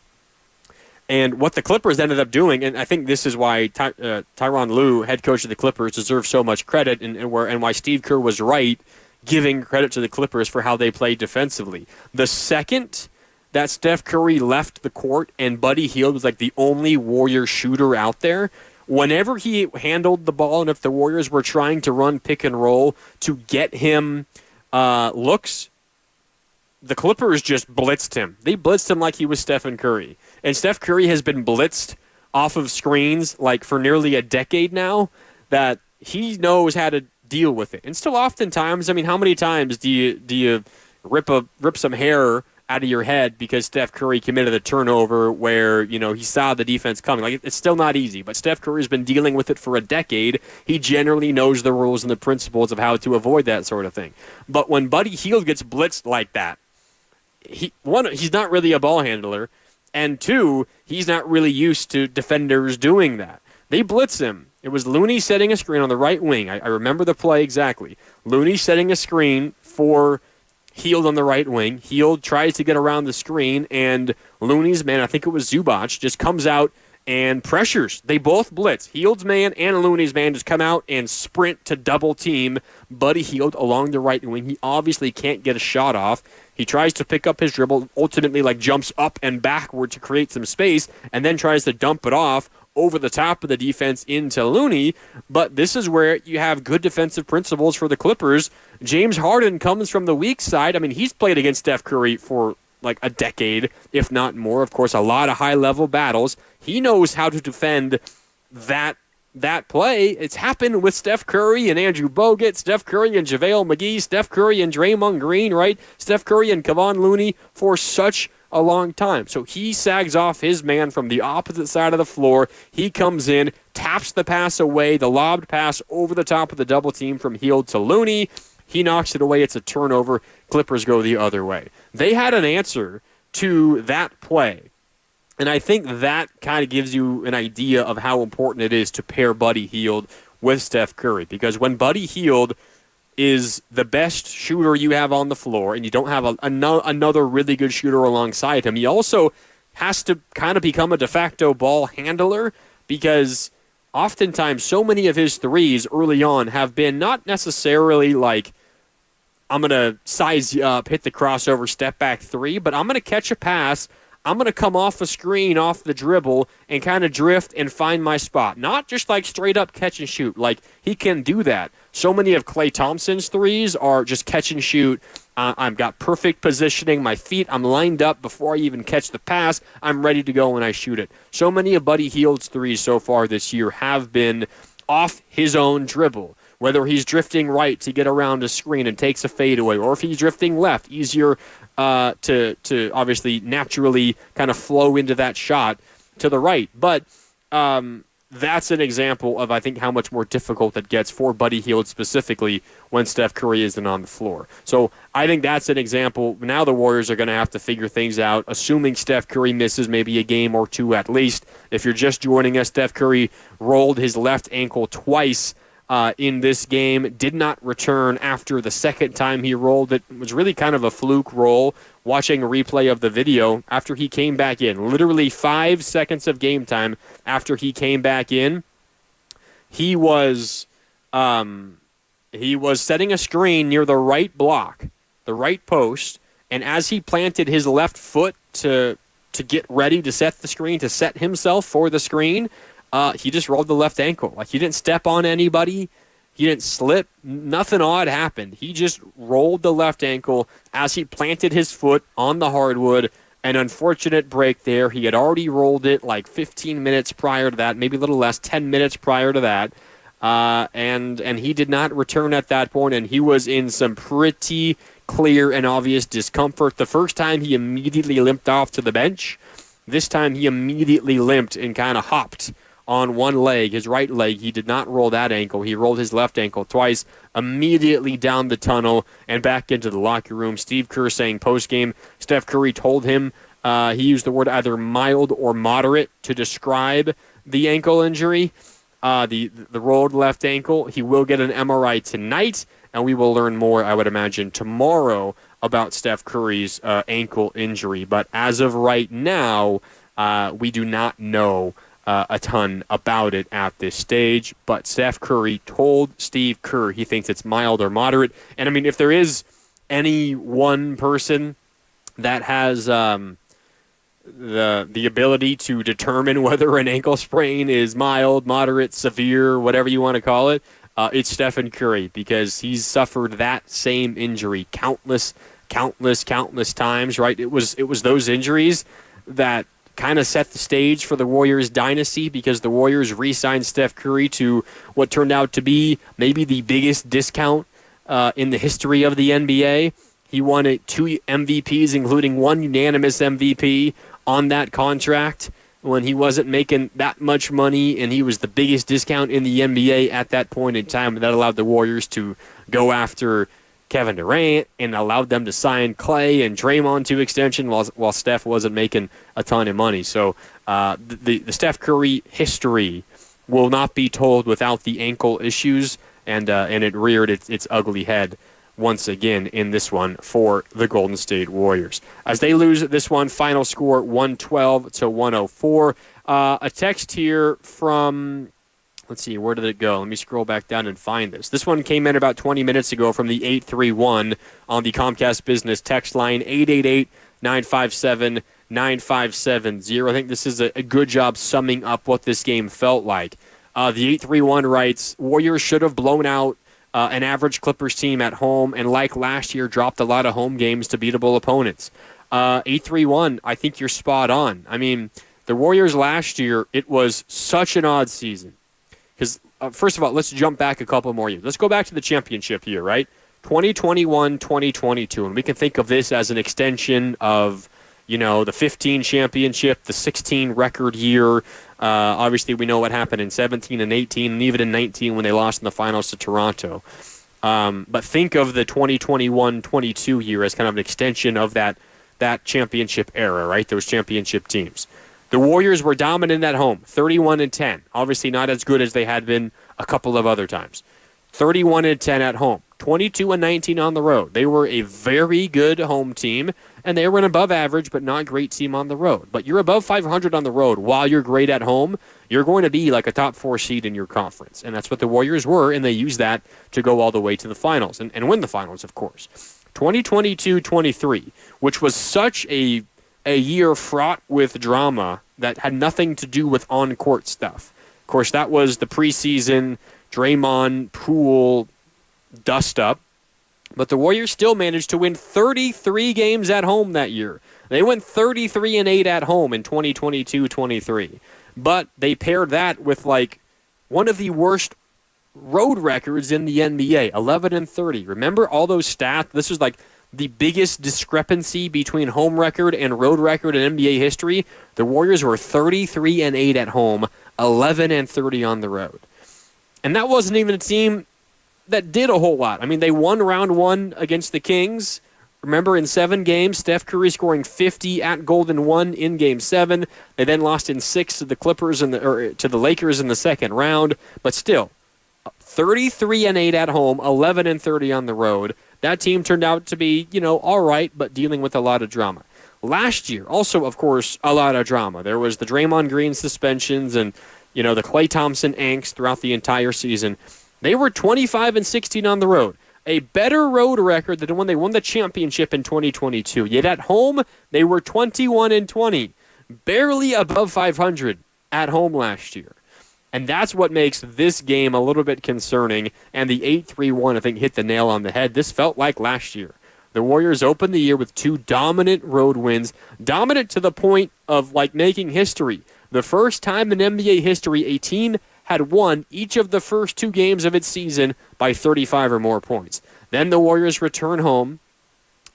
And what the Clippers ended up doing, and I think this is why Tyronn Lue, head coach of the Clippers, deserves so much credit, and why Steve Kerr was right giving credit to the Clippers for how they played defensively. The second that Steph Curry left the court and Buddy Hield was like the only Warrior shooter out there, whenever he handled the ball and if the Warriors were trying to run pick and roll to get him looks, the Clippers just blitzed him. They blitzed him like he was Stephen Curry. And Steph Curry has been blitzed off of screens like for nearly a decade now, that he knows how to deal with it. And still oftentimes, I mean, how many times do you rip some hair out of your head because Steph Curry committed a turnover where, he saw the defense coming? Like, it's still not easy, but Steph Curry's been dealing with it for a decade. He generally knows the rules and the principles of how to avoid that sort of thing. But when Buddy Hield gets blitzed like that, he's not really a ball handler, and 2, he's not really used to defenders doing that. They blitz him. It was Looney setting a screen on the right wing. I remember the play exactly. Looney setting a screen for Hield on the right wing. Hield tries to get around the screen, and Looney's man, I think it was Zubac, just comes out and pressures. They both blitz. Hield's man and Looney's man just come out and sprint to double team Buddy Hield along the right wing. He obviously can't get a shot off. He tries to pick up his dribble, ultimately jumps up and backward to create some space, and then tries to dump it off over the top of the defense into Looney. But this is where you have good defensive principles for the Clippers. James Harden comes from the weak side. I mean, he's played against Steph Curry for like a decade, if not more. Of course, a lot of high-level battles. He knows how to defend that play. It's happened with Steph Curry and Andrew Bogut, Steph Curry and JaVale McGee, Steph Curry and Draymond Green, right? Steph Curry and Kevon Looney for such a long time. So he sags off his man from the opposite side of the floor. He comes in, taps the pass away, the lobbed pass over the top of the double team from Hield to Looney. He knocks it away. It's a turnover. Clippers go the other way. They had an answer to that play. And I think that kind of gives you an idea of how important it is to pair Buddy Hield with Steph Curry. Because when Buddy Hield is the best shooter you have on the floor and you don't have another really good shooter alongside him, he also has to kind of become a de facto ball handler, because oftentimes so many of his threes early on have been not necessarily like, I'm going to size you up, hit the crossover, step back three, but I'm going to catch a pass, I'm going to come off a screen, off the dribble, and kind of drift and find my spot. Not just like straight up catch and shoot. Like, he can do that. So many of Klay Thompson's threes are just catch and shoot. I've got perfect positioning. My feet, I'm lined up before I even catch the pass. I'm ready to go when I shoot it. So many of Buddy Hield's threes so far this year have been off his own dribble. Whether he's drifting right to get around a screen and takes a fadeaway, or if he's drifting left, easier to obviously naturally kind of flow into that shot to the right. But that's an example of, I think, how much more difficult it gets for Buddy Hield specifically when Steph Curry isn't on the floor. So I think that's an example. Now the Warriors are going to have to figure things out, assuming Steph Curry misses maybe a game or two at least. If you're just joining us, Steph Curry rolled his left ankle twice in this game, did not return after the second time he rolled it. It was really kind of a fluke roll. Watching a replay of the video after he came back in, literally 5 seconds of game time after he came back in, he was setting a screen near the right block, the right post, and as he planted his left foot to get ready to set the screen, to set himself for the screen, he just rolled the left ankle. Like, he didn't step on anybody. He didn't slip. Nothing odd happened. He just rolled the left ankle as he planted his foot on the hardwood. An unfortunate break there. He had already rolled it like 15 minutes prior to that, maybe a little less, 10 minutes prior to that. And he did not return at that point, and he was in some pretty clear and obvious discomfort. The first time he immediately limped off to the bench. This time he immediately limped and kind of hopped on one leg, his right leg. He did not roll that ankle. He rolled his left ankle twice, immediately down the tunnel and back into the locker room. Steve Kerr saying postgame, Steph Curry told him, he used the word either mild or moderate to describe the ankle injury, the rolled left ankle. He will get an MRI tonight, and we will learn more, I would imagine, tomorrow about Steph Curry's ankle injury. But as of right now, we do not know a ton about it at this stage, but Steph Curry told Steve Kerr he thinks it's mild or moderate. And I mean, if there is any one person that has the ability to determine whether an ankle sprain is mild, moderate, severe, whatever you want to call it, it's Stephen Curry, because he's suffered that same injury countless times, right? It was those injuries that kind of set the stage for the Warriors' dynasty, because the Warriors re-signed Steph Curry to what turned out to be maybe the biggest discount in the history of the NBA. He won 2 MVPs, including 1 unanimous MVP on that contract when he wasn't making that much money, and he was the biggest discount in the NBA at that point in time, and that allowed the Warriors to go after Kevin Durant and allowed them to sign Klay and Draymond to extension while Steph wasn't making a ton of money. So the Steph Curry history will not be told without the ankle issues, and it reared its ugly head once again in this one for the Golden State Warriors. As they lose this one, final score 112-104. A text here from... Let's see, where did it go? Let me scroll back down and find this. This one came in about 20 minutes ago from the 831 on the Comcast Business text line, 888-957-9570. I think this is a good job summing up what this game felt like. The 831 writes, Warriors should have blown out an average Clippers team at home, and like last year, dropped a lot of home games to beatable opponents. 831, I think you're spot on. I mean, the Warriors last year, it was such an odd season. Because, first of all, let's jump back a couple more years. Let's go back to the championship year, right? 2021, 2022. And we can think of this as an extension of, the 15 championship, the 16 record year. Obviously, we know what happened in 17 and 18, and even in 19 when they lost in the finals to Toronto. But think of the 2021-22 year as kind of an extension of that championship era, right? Those championship teams. The Warriors were dominant at home, 31-10. Obviously not as good as they had been a couple of other times. 31-10 at home, 22-19 on the road. They were a very good home team, and they were an above average but not great team on the road. But you're above 500 on the road while you're great at home, you're going to be like a top 4 seed in your conference. And that's what the Warriors were, and they used that to go all the way to the finals and win the finals, of course. 2022-23, which was such a a year fraught with drama that had nothing to do with on-court stuff. Of course, that was the preseason Draymond Poole dust-up. But the Warriors still managed to win 33 games at home that year. They went 33-8 at home in 2022-23. But they paired that with like one of the worst road records in the NBA, 11-30. Remember all those stats? This was like the biggest discrepancy between home record and road record in NBA history. The Warriors were 33-8 at home, 11-30 on the road. And that wasn't even a team that did a whole lot. I mean, they won round one against the Kings. Remember, in 7 games, Steph Curry scoring 50 at Golden 1 in Game 7. They then lost in 6 to the Clippers to the Lakers in the second round. But still, 33-8 at home, 11-30 on the road. That team turned out to be, all right, but dealing with a lot of drama. Last year, also, of course, a lot of drama. There was the Draymond Green suspensions and, the Klay Thompson angst throughout the entire season. They were 25-16 on the road, a better road record than when they won the championship in 2022. Yet at home, they were 21-20, barely above 500 at home last year. And that's what makes this game a little bit concerning. And the 8-3-1, I think, hit the nail on the head. This felt like last year. The Warriors opened the year with 2 dominant road wins, dominant to the point of making history. The first time in NBA history a team had won each of the first 2 games of its season by 35 or more points. Then the Warriors return home,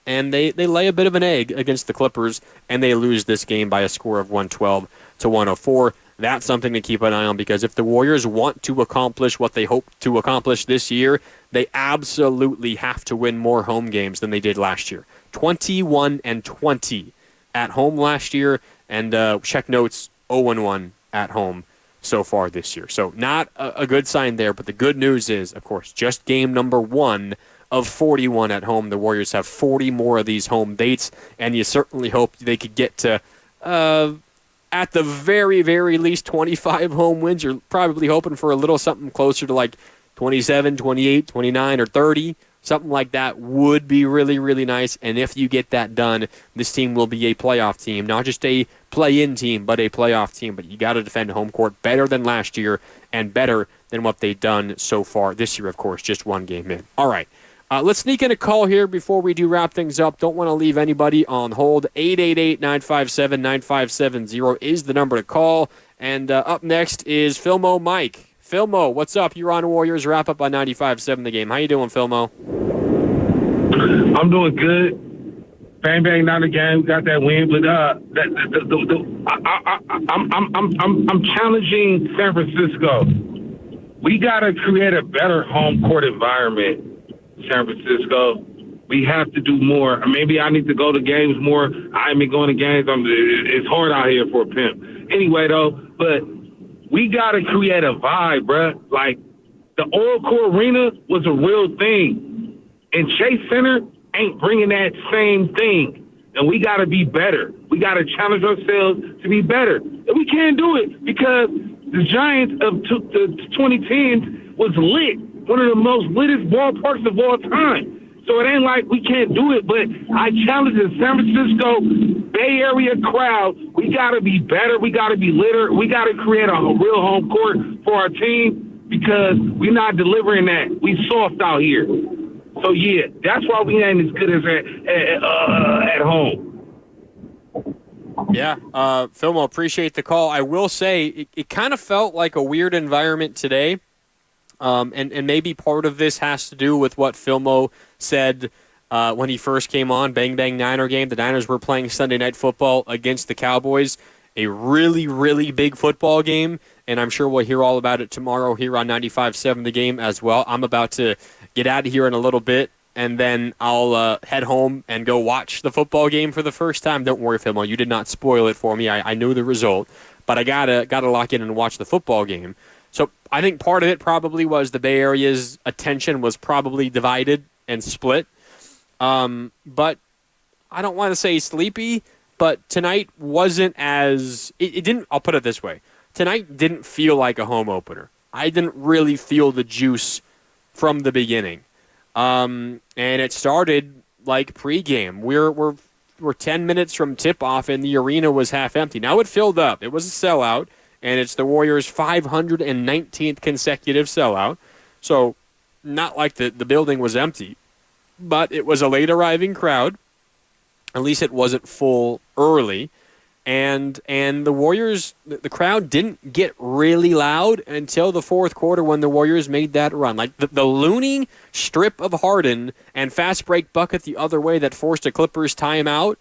and they lay a bit of an egg against the Clippers, and they lose this game by a score of 112-104. That's something to keep an eye on, because if the Warriors want to accomplish what they hope to accomplish this year, they absolutely have to win more home games than they did last year. 21-20 at home last year, and check notes, 0-1 at home so far this year. So not a good sign there, but the good news is, of course, just game number 1 of 41 at home. The Warriors have 40 more of these home dates, and you certainly hope they could get to, at the very, very least, 25 home wins. You're probably hoping for a little something closer to 27, 28, 29, or 30. Something like that would be really, really nice. And if you get that done, this team will be a playoff team. Not just a play-in team, but a playoff team. But you got to defend home court better than last year and better than what they've done so far this year, of course, just 1 game in. All right. Let's sneak in a call here before we do wrap things up. Don't want to leave anybody on hold. 888-957-9570 is the number to call. And up next is Filmo Mike. Filmo, what's up? You're on Warriors Wrap-Up on 95.7 The Game. How you doing, Filmo? I'm doing good. Bang bang down the game. We got that win, but I'm challenging San Francisco. We got to create a better home court environment, San Francisco. We have to do more. Maybe I need to go to games more. I ain't been going to games. It's hard out here for a pimp. Anyway, though, but we got to create a vibe, bruh. The Oracle Arena was a real thing. And Chase Center ain't bringing that same thing. And we got to be better. We got to challenge ourselves to be better. And we can't do it because the Giants of the 2010s was lit. One of the most litest ballparks of all time. So it ain't like we can't do it, but I challenge the San Francisco Bay Area crowd. We got to be better. We got to be litter. We got to create a real home court for our team because we're not delivering that. We soft out here. So, yeah, that's why we ain't as good as at home. Yeah, Filmo, appreciate the call. I will say it kind of felt like a weird environment today. And maybe part of this has to do with what Filmo said when he first came on, Bang Bang Niner game. The Niners were playing Sunday Night Football against the Cowboys, a really, really big football game, and I'm sure we'll hear all about it tomorrow here on 95.7 The Game as well. I'm about to get out of here in a little bit, and then I'll head home and go watch the football game for the first time. Don't worry, Filmo, you did not spoil it for me. I knew the result, but I gotta lock in and watch the football game. So I think part of it probably was the Bay Area's attention was probably divided and split. But I don't want to say sleepy, but tonight wasn't as it didn't. I'll put it this way: tonight didn't feel like a home opener. I didn't really feel the juice from the beginning, and it started like pregame. We're were 10 minutes from tip-off, and the arena was half empty. Now it filled up. It was a sellout, and it's the Warriors' 519th consecutive sellout. So not like the building was empty, but it was a late-arriving crowd. At least it wasn't full early. And the Warriors, the crowd didn't get really loud until the fourth quarter when the Warriors made that run. Like the loony strip of Harden and fast break bucket the other way that forced a Clippers timeout,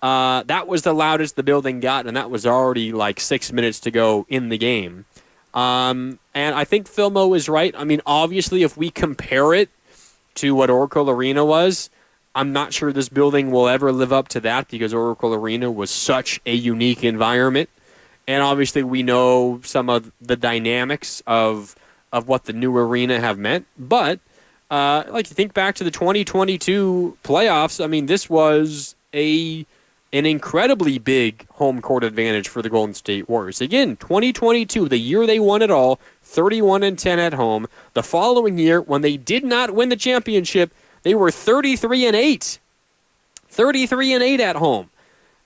that was the loudest the building got, and that was already like 6 minutes to go in the game. And I think Filmo is right. I mean, obviously, if we compare it to what Oracle Arena was, I'm not sure this building will ever live up to that because Oracle Arena was such a unique environment. And obviously we know some of the dynamics of what the new arena have meant. But, you think back to the 2022 playoffs, I mean, this was an incredibly big home court advantage for the Golden State Warriors. Again, 2022, the year they won it all, 31-10 at home. The following year, when they did not win the championship, they were 33-8. 33-8 at home.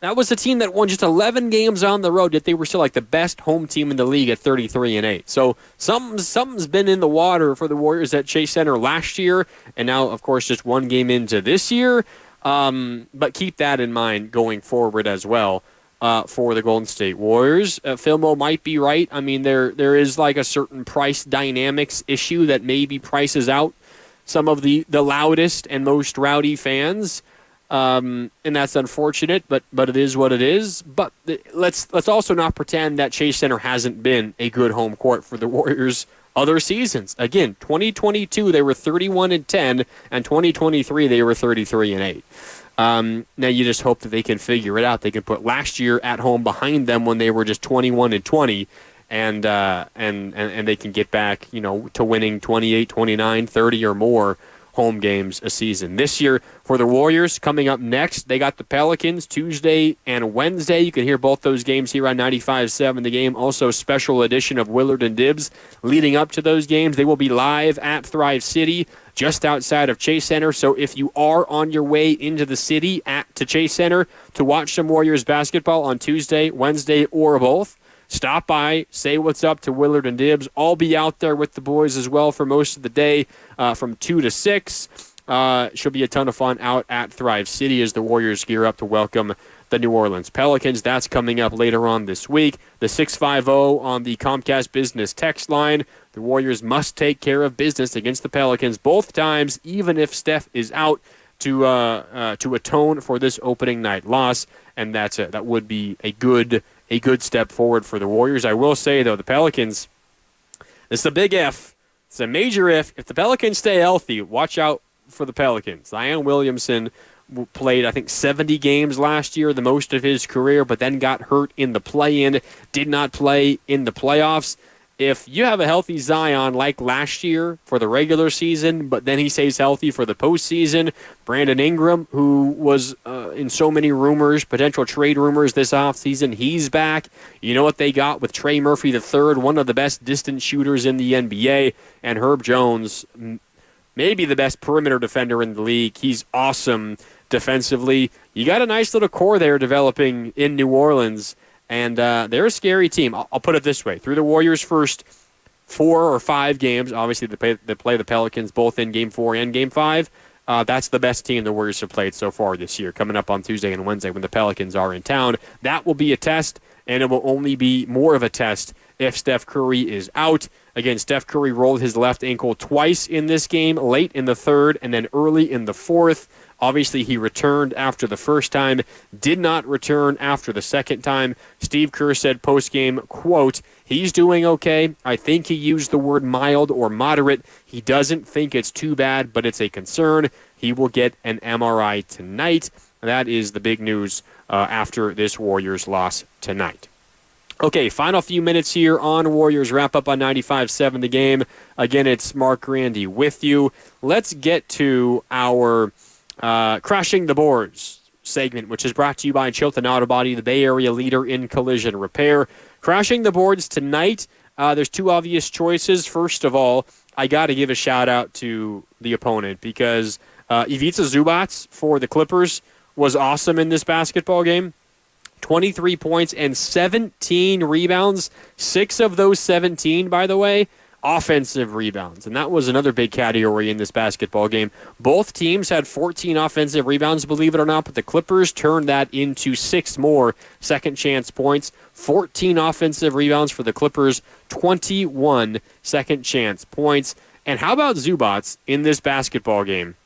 That was a team that won just 11 games on the road, yet they were still like the best home team in the league at 33-8. So something's been in the water for the Warriors at Chase Center last year, and now, of course, just one game into this year. But keep that in mind going forward as well for the Golden State Warriors. Filmo might be right. I mean, there is like a certain price dynamics issue that maybe prices out some of the loudest and most rowdy fans, and that's unfortunate, but it is what it is. But let's also not pretend that Chase Center hasn't been a good home court for the Warriors other seasons. Again, 2022 they were 31-10, and 2023 they were 33-8. Now you just hope that they can figure it out. They can put last year at home behind them when they were just 21-20. And they can get back, to winning 28, 29, 30 or more home games a season. This year for the Warriors, coming up next, they got the Pelicans Tuesday and Wednesday. You can hear both those games here on 95.7 The Game. Also, special edition of Willard and Dibbs leading up to those games. They will be live at Thrive City, just outside of Chase Center. So if you are on your way into the city to Chase Center to watch some Warriors basketball on Tuesday, Wednesday, or both, stop by, say what's up to Willard and Dibbs. I'll be out there with the boys as well for most of the day from 2 to 6. Should be a ton of fun out at Thrive City as the Warriors gear up to welcome the New Orleans Pelicans. That's coming up later on this week. The 650 on the Comcast Business text line. The Warriors must take care of business against the Pelicans both times, even if Steph is out, to atone for this opening night loss, and that would be a good step forward for the Warriors. I will say, though, the Pelicans, it's a big if. It's a major if. If the Pelicans stay healthy, watch out for the Pelicans. Zion Williamson played, I think, 70 games last year, the most of his career, but then got hurt in the play-in, did not play in the playoffs. If you have a healthy Zion like last year for the regular season, but then he stays healthy for the postseason, Brandon Ingram, who was in so many rumors, potential trade rumors this offseason, he's back. You know what they got with Trey Murphy III, one of the best distance shooters in the NBA, and Herb Jones, maybe the best perimeter defender in the league. He's awesome defensively. You got a nice little core there developing in New Orleans. And they're a scary team. I'll put it this way. Through the Warriors' first 4 or 5 games, obviously they play the Pelicans both in Game 4 and Game 5, that's the best team the Warriors have played so far this year, coming up on Tuesday and Wednesday when the Pelicans are in town. That will be a test, and it will only be more of a test if Steph Curry is out. Again, Steph Curry rolled his left ankle twice in this game, late in the third and then early in the fourth. Obviously, he returned after the first time, did not return after the second time. Steve Kerr said post-game, quote, "He's doing okay. I think he used the word mild or moderate. He doesn't think it's too bad, but it's a concern. He will get an MRI tonight." That is the big news after this Warriors loss tonight. Okay, final few minutes here on Warriors Wrap Up on 95.7 The Game. Again, it's Marc Grandi with you. Let's get to our Crashing the Boards segment, which is brought to you by Chilton Auto Body, the Bay Area leader in collision repair. Crashing the Boards tonight, there's 2 obvious choices. First of all, I got to give a shout-out to the opponent because Ivica Zubac for the Clippers was awesome in this basketball game. 23 points and 17 rebounds. 6 of those 17, by the way, offensive rebounds. And that was another big category in this basketball game. Both teams had 14 offensive rebounds, believe it or not, but the Clippers turned that into 6 more second chance points. 14 offensive rebounds for the Clippers, 21 second chance points. And how about Zubac in this basketball game?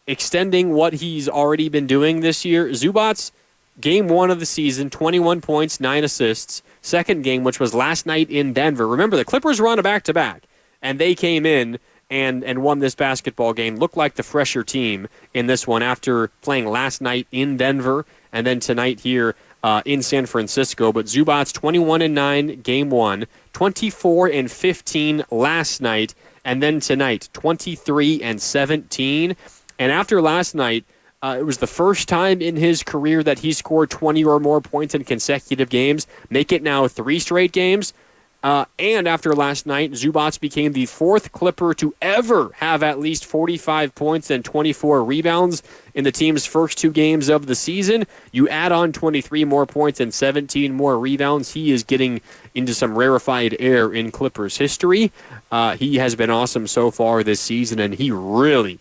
Extending what he's already been doing this year. Zubac, game 1 of the season, 21 points, 9 assists. Second game, which was last night in Denver. Remember, the Clippers were on a back-to-back, and they came in and won this basketball game. Looked like the fresher team in this one after playing last night in Denver and then tonight here in San Francisco. But Zubac, 21-9, game 1, 24-15 last night, and then tonight, 23-17. And after last night, it was the first time in his career that he scored 20 or more points in consecutive games, make it now 3 straight games. And after last night, Zubac became the 4th Clipper to ever have at least 45 points and 24 rebounds in the team's first 2 games of the season. You add on 23 more points and 17 more rebounds, he is getting into some rarefied air in Clippers history. He has been awesome so far this season, and he really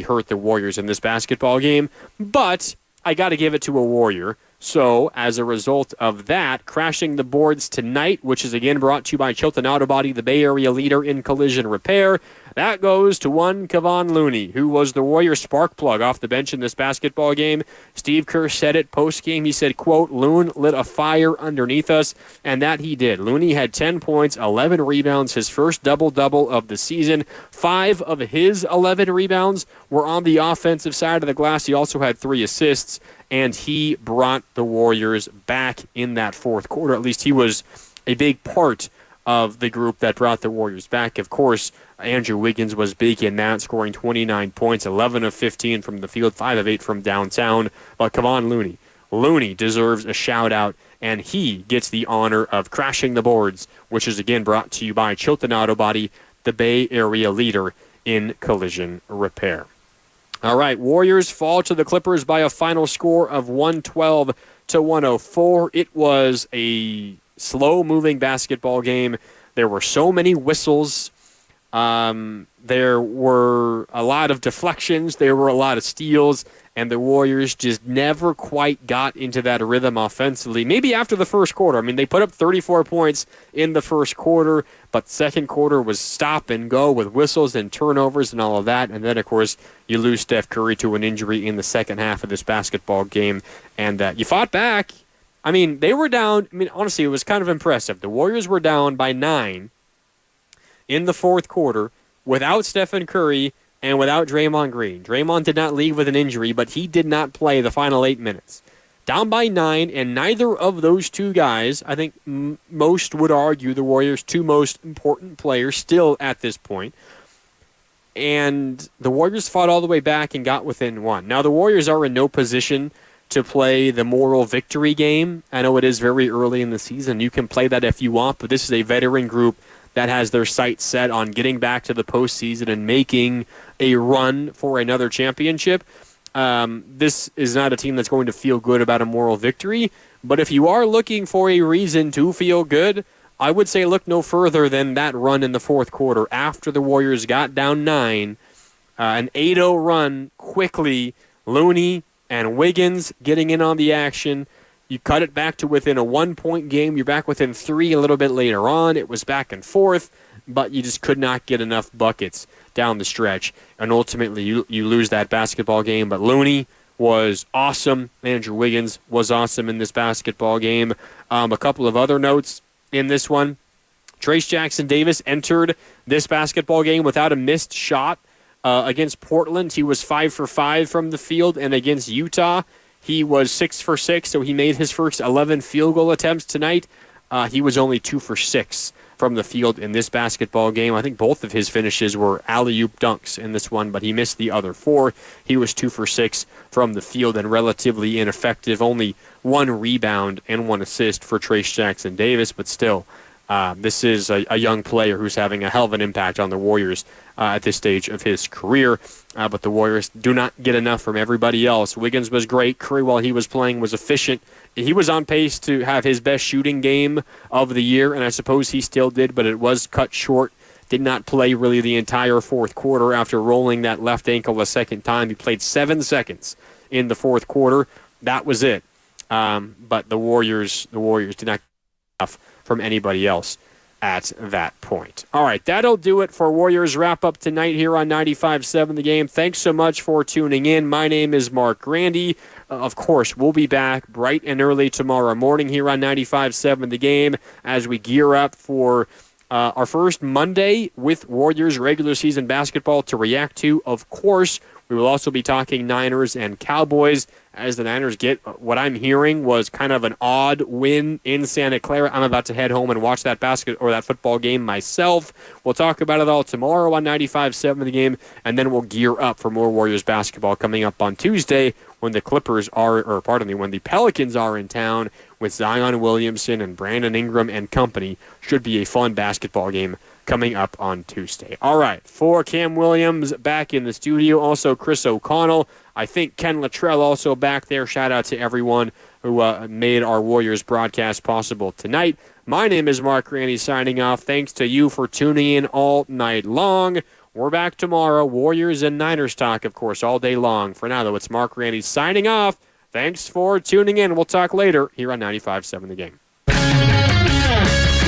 hurt the Warriors in this basketball game, but I got to give it to a Warrior. So, as a result of that, crashing the boards tonight, which is again brought to you by Chilton Auto Body, the Bay Area leader in collision repair, that goes to one Kevon Looney, who was the Warrior spark plug off the bench in this basketball game. Steve Kerr said it post-game. He said, quote, "Loon lit a fire underneath us," and that he did. Looney had 10 points, 11 rebounds, his first double-double of the season. 5 of his 11 rebounds were on the offensive side of the glass. He also had 3 assists, and he brought the Warriors back in that fourth quarter. At least he was a big part of the group that brought the Warriors back. Of course, Andrew Wiggins was big in that, scoring 29 points, 11 of 15 from the field, 5 of 8 from downtown. But come on, Looney deserves a shout-out, and he gets the honor of crashing the boards, which is again brought to you by Chilton Auto Body, the Bay Area leader in collision repair. All right, Warriors fall to the Clippers by a final score of 112-104. It was a slow-moving basketball game. There were so many whistles. There were a lot of deflections. There were a lot of steals, and the Warriors just never quite got into that rhythm offensively. Maybe after the first quarter. I mean, they put up 34 points in the first quarter, but second quarter was stop and go with whistles and turnovers and all of that. And then, of course, you lose Steph Curry to an injury in the second half of this basketball game, and you fought back. I mean, they were down. I mean, honestly, it was kind of impressive. The Warriors were down by 9 in the fourth quarter without Stephen Curry and without Draymond Green. Draymond did not leave with an injury, but he did not play the final 8 minutes. Down by 9, and neither of those two guys, I think most would argue the Warriors' 2 most important players still at this point. And the Warriors fought all the way back and got within 1. Now, the Warriors are in no position to play the moral victory game. I know it is very early in the season. You can play that if you want, but this is a veteran group that has their sights set on getting back to the postseason and making a run for another championship. This is not a team that's going to feel good about a moral victory, but if you are looking for a reason to feel good, I would say look no further than that run in the fourth quarter after the Warriors got down 9, an 8-0 run quickly, Looney and Wiggins getting in on the action. You cut it back to within a 1-point game. You're back within 3 a little bit later on. It was back and forth, but you just could not get enough buckets down the stretch. And ultimately, you lose that basketball game. But Looney was awesome. Andrew Wiggins was awesome in this basketball game. A couple of other notes in this one. Trayce Jackson-Davis entered this basketball game without a missed shot. Against Portland, he was 5 for 5 from the field, and against Utah, he was 6 for 6, so he made his first 11 field goal attempts tonight. He was only 2 for 6 from the field in this basketball game. I think both of his finishes were alley-oop dunks in this one, but he missed the other 4. He was 2 for 6 from the field and relatively ineffective. Only 1 rebound and 1 assist for Trayce Jackson-Davis, but still, This is a young player who's having a hell of an impact on the Warriors at this stage of his career. But the Warriors do not get enough from everybody else. Wiggins was great. Curry, while he was playing, was efficient. He was on pace to have his best shooting game of the year, and I suppose he still did, but it was cut short. Did not play really the entire fourth quarter after rolling that left ankle a second time. He played 7 seconds in the fourth quarter. That was it. But the Warriors did not get enough from anybody else at that point. All right, that'll do it for Warriors Wrap-Up tonight here on 95.7 The Game. Thanks so much for tuning in. My name is Marc Grandi. Of course, we'll be back bright and early tomorrow morning here on 95.7 The Game as we gear up for our first Monday with Warriors regular season basketball to react to. Of course, we will also be talking Niners and Cowboys as the Niners get what I'm hearing was kind of an odd win in Santa Clara. I'm about to head home and watch that football game myself. We'll talk about it all tomorrow on 95.7 The Game, and then we'll gear up for more Warriors basketball coming up on Tuesday when the when the Pelicans are in town with Zion Williamson and Brandon Ingram and company. Should be a fun basketball game coming up on Tuesday. All right, for Cam Williams back in the studio, also Chris O'Connell. I think Ken Luttrell also back there. Shout out to everyone who made our Warriors broadcast possible tonight. My name is Marc Grandi signing off. Thanks to you for tuning in all night long. We're back tomorrow. Warriors and Niners talk, of course, all day long. For now, though, it's Marc Grandi signing off. Thanks for tuning in. We'll talk later here on 95.7 The Game.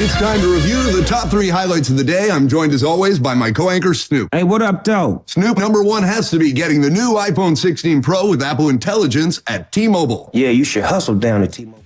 It's time to review the top 3 highlights of the day. I'm joined, as always, by my co-anchor, Snoop. Hey, what up, though? Snoop, number 1 has to be getting the new iPhone 16 Pro with Apple Intelligence at T-Mobile. Yeah, you should hustle down at T-Mobile.